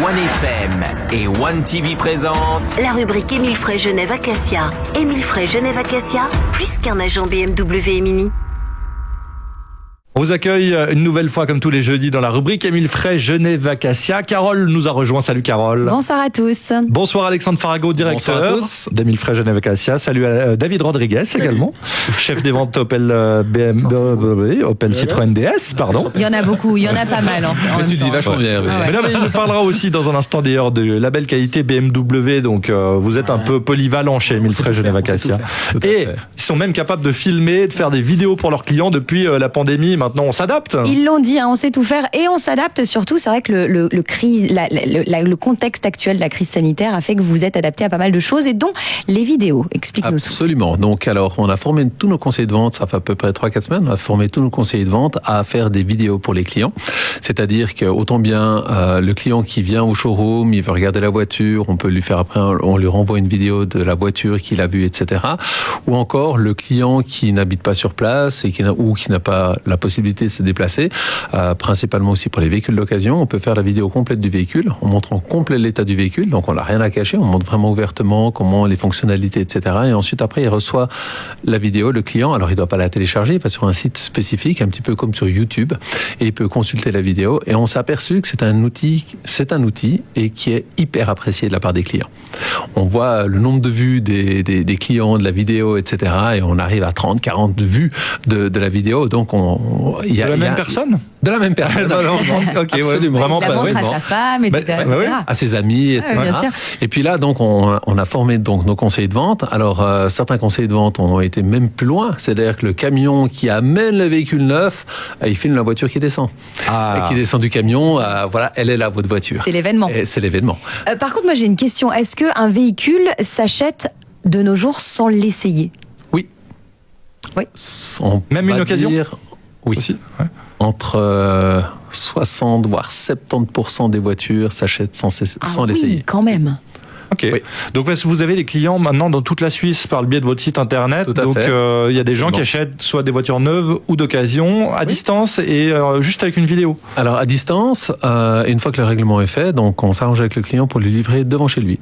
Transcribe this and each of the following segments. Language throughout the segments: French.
OneFM et OneTV présentent la rubrique Émile Frey Genève Acacia. Émile Frey Genève Acacia, plus qu'un agent BMW et Mini. On vous accueille une nouvelle fois comme tous les jeudis dans la rubrique Émile Frey Genève Acacia. Carole nous a rejoint. Salut Carole. Bonsoir à tous. Bonsoir Alexandre Farago, directeur d'Émile Frey Genève Acacia. Salut à David Rodriguez également, chef des ventes Opel BMW, Opel Citroën DS, pardon. Il y en a beaucoup, il y en a pas mal. Mais tu le dis vachement bien. Mais non, mais il nous parlera aussi dans un instant d'ailleurs de label qualité BMW. Donc vous êtes un peu polyvalent chez Émile Frey Genève Acacia. Et ils sont même capables de filmer, de faire des vidéos pour leurs clients depuis la pandémie. Maintenant, on s'adapte. Ils l'ont dit, on sait tout faire et on s'adapte surtout. C'est vrai que le contexte actuel de la crise sanitaire a fait que vous êtes adapté à pas mal de choses et dont les vidéos. Explique-nous. Absolument. Donc, alors, on a formé tous nos conseillers de vente, ça fait à peu près 3-4 semaines, on a formé tous nos conseillers de vente à faire des vidéos pour les clients. C'est-à-dire que autant bien le client qui vient au showroom, il veut regarder la voiture, on peut lui faire après, on lui renvoie une vidéo de la voiture qu'il a vue, etc. Ou encore le client qui n'habite pas sur place et qui n'a pas la possibilité de se déplacer, principalement aussi pour les véhicules d'occasion. On peut faire la vidéo complète du véhicule, on montre en complet l'état du véhicule, donc on n'a rien à cacher, on montre vraiment ouvertement comment les fonctionnalités, etc. Et ensuite, après, il reçoit la vidéo, le client. Alors, il ne doit pas la télécharger, il va sur un site spécifique, un petit peu comme sur YouTube, et il peut consulter la vidéo. Et on s'est aperçu que c'est un outil et qui est hyper apprécié de la part des clients. On voit le nombre de vues des clients, de la vidéo, etc. Et on arrive à 30, 40 vues de la vidéo. Donc, de la même personne. Ok, absolument. Vraiment pas. Il la montre à sa femme, etc. À ses amis, etc. Bien sûr. Et puis là, donc, on a formé donc nos conseillers de vente. Alors, certains conseillers de vente ont été même plus loin. C'est-à-dire que le camion qui amène le véhicule neuf, il filme la voiture qui descend. Et qui descend du camion, voilà, elle est là, votre voiture. C'est l'événement. C'est l'événement. Par contre, moi, j'ai une question. Est-ce qu'un véhicule s'achète de nos jours sans l'essayer ? Oui. Même une occasion ? Oui. Aussi, ouais. Entre 60 voire 70% des voitures s'achètent sans l'essayer. Oui, quand même. Ok. Oui. Donc parce que vous avez des clients maintenant dans toute la Suisse par le biais de votre site internet. Tout à fait. Il y a des gens qui achètent soit des voitures neuves ou d'occasion à distance et juste avec une vidéo. Alors à distance, une fois que le règlement est fait, donc on s'arrange avec le client pour lui livrer devant chez lui.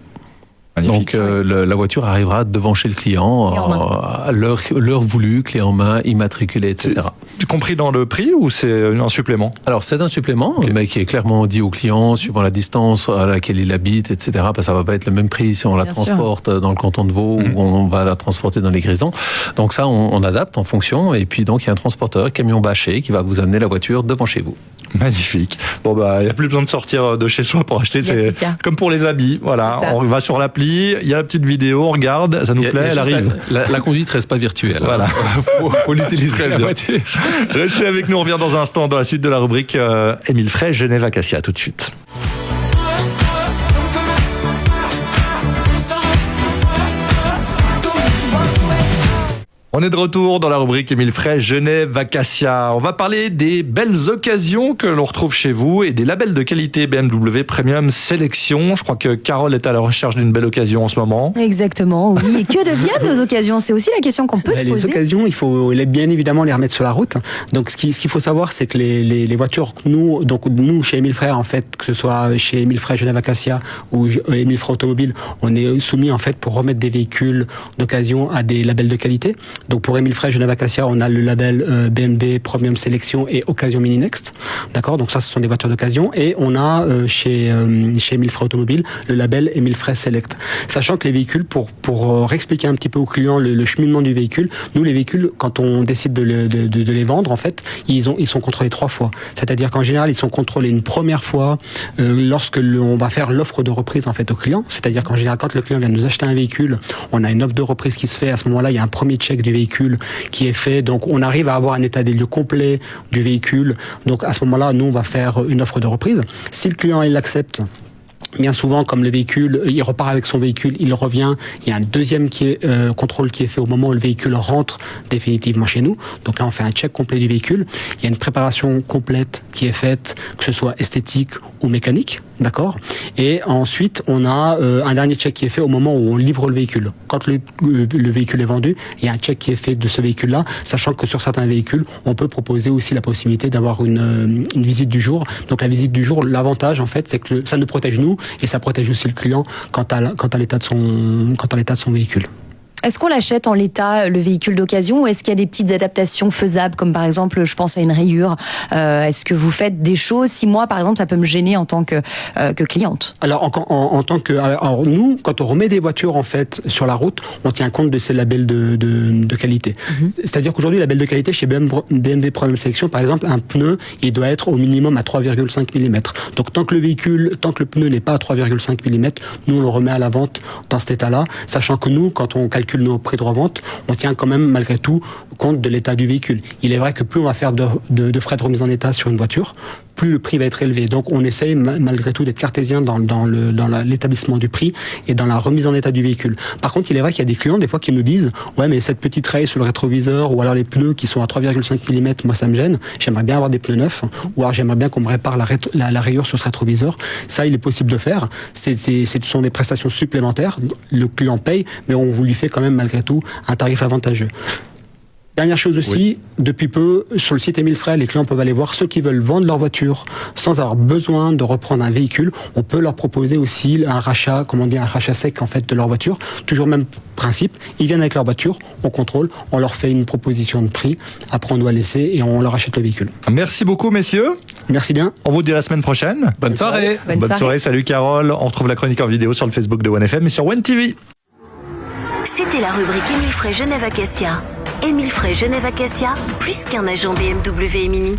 Magnifique. Donc la voiture arrivera devant chez le client à l'heure voulue, clé en main, immatriculée, etc. C'est compris dans le prix ou c'est un supplément ? Alors c'est un supplément, mais qui est clairement dit au client suivant la distance à laquelle il habite, etc. Parce que ça va pas être le même prix si on la transporte dans le canton de Vaud ou on va la transporter dans les Grisons. Donc ça, on adapte en fonction. Et puis donc il y a un transporteur, camion bâché, qui va vous amener la voiture devant chez vous. Magnifique. Bon il y a plus besoin de sortir de chez soi pour acheter. C'est comme pour les habits. Voilà, on va sur l'appli. Il y a la petite vidéo, on regarde, ça nous plaît, elle arrive. La conduite reste pas virtuelle. Voilà. Faut l'utiliser la voiture. Restez avec nous, on revient dans un instant dans la suite de la rubrique Émile Frey Genève Acacia. Tout de suite. On est de retour dans la rubrique Émile Frey Genève Acacia. On va parler des belles occasions que l'on retrouve chez vous et des labels de qualité BMW Premium Sélection. Je crois que Carole est à la recherche d'une belle occasion en ce moment. Exactement, oui. Et que deviennent nos occasions ? C'est aussi la question qu'on peut se poser. Les occasions, il faut bien évidemment les remettre sur la route. Donc ce qu'il faut savoir, c'est que les voitures, nous chez Émile Frey, en fait, que ce soit chez Émile Frey Genève Acacia ou Émile Frey Automobile, on est soumis en fait pour remettre des véhicules d'occasion à des labels de qualité. Donc pour Émile Frey Genève Acacia, on a le label BMW Premium Sélection et Occasion Mini Next. D'accord ? Donc ça, ce sont des voitures d'occasion. Et on a chez Émile Frey Automobile le label Émile Frey Select. Sachant que les véhicules, pour réexpliquer un petit peu aux clients le cheminement du véhicule, nous les véhicules, quand on décide de les vendre, en fait, ils sont contrôlés 3 fois. C'est-à-dire qu'en général, ils sont contrôlés une première fois lorsque on va faire l'offre de reprise en fait au client. C'est-à-dire qu'en général, quand le client vient nous acheter un véhicule, on a une offre de reprise qui se fait. À ce moment-là, il y a un premier check du véhicule qui est fait. Donc, on arrive à avoir un état des lieux complet du véhicule. Donc, à ce moment-là, nous, on va faire une offre de reprise. Si le client, il l'accepte, bien souvent, comme le véhicule, il repart avec son véhicule, il revient, il y a un deuxième contrôle qui est fait au moment où le véhicule rentre définitivement chez nous. Donc là, on fait un check complet du véhicule. Il y a une préparation complète qui est faite, que ce soit esthétique ou mécanique. d'accord. Et ensuite, on a un dernier check qui est fait au moment où on livre le véhicule. Quand le véhicule est vendu, il y a un check qui est fait de ce véhicule-là, sachant que sur certains véhicules, on peut proposer aussi la possibilité d'avoir une visite du jour. Donc la visite du jour, l'avantage en fait, c'est que ça nous protège nous et ça protège aussi le client quant à l'état de son véhicule. Est-ce qu'on l'achète en l'état, le véhicule d'occasion, ou est-ce qu'il y a des petites adaptations faisables, comme par exemple, je pense à une rayure. Est-ce que vous faites des choses? Si moi, par exemple, ça peut me gêner en tant que cliente. Alors, alors nous, quand on remet des voitures en fait sur la route, on tient compte de ces labels de qualité. C'est-à-dire qu'aujourd'hui, label de qualité chez BMW Premium Sélection, par exemple, un pneu, il doit être au minimum à 3,5 mm. Donc tant que le pneu n'est pas à 3,5 mm, nous on le remet à la vente dans cet état-là, sachant que nous, quand on calcule nos prix de revente, on tient quand même malgré tout compte de l'état du véhicule. Il est vrai que plus on va faire de frais de remise en état sur une voiture, plus le prix va être élevé. Donc on essaye malgré tout d'être cartésien dans l'établissement du prix et dans la remise en état du véhicule. Par contre, il est vrai qu'il y a des clients des fois qui nous disent ouais mais cette petite raie sur le rétroviseur ou alors les pneus qui sont à 3,5 mm, moi ça me gêne, j'aimerais bien avoir des pneus neufs ou alors j'aimerais bien qu'on me répare la rayure sur ce rétroviseur. Ça il est possible de faire, ce sont des prestations supplémentaires, le client paye mais on vous lui fait quand même malgré tout un tarif avantageux. Dernière chose aussi, depuis peu, sur le site Émile Frey, les clients peuvent aller voir ceux qui veulent vendre leur voiture sans avoir besoin de reprendre un véhicule. On peut leur proposer aussi un rachat, un rachat sec en fait de leur voiture. Toujours même principe, ils viennent avec leur voiture, on contrôle, on leur fait une proposition de prix, après on doit laisser et on leur achète le véhicule. Merci beaucoup messieurs. Merci bien. On vous dit la semaine prochaine. Bonne soirée. Bonne soirée, salut Carole. On retrouve la chronique en vidéo sur le Facebook de OneFM et sur OneTV. C'était la rubrique Émile Frey Genève Acacia. Émile Frey Genève Acacia, plus qu'un agent BMW et Mini.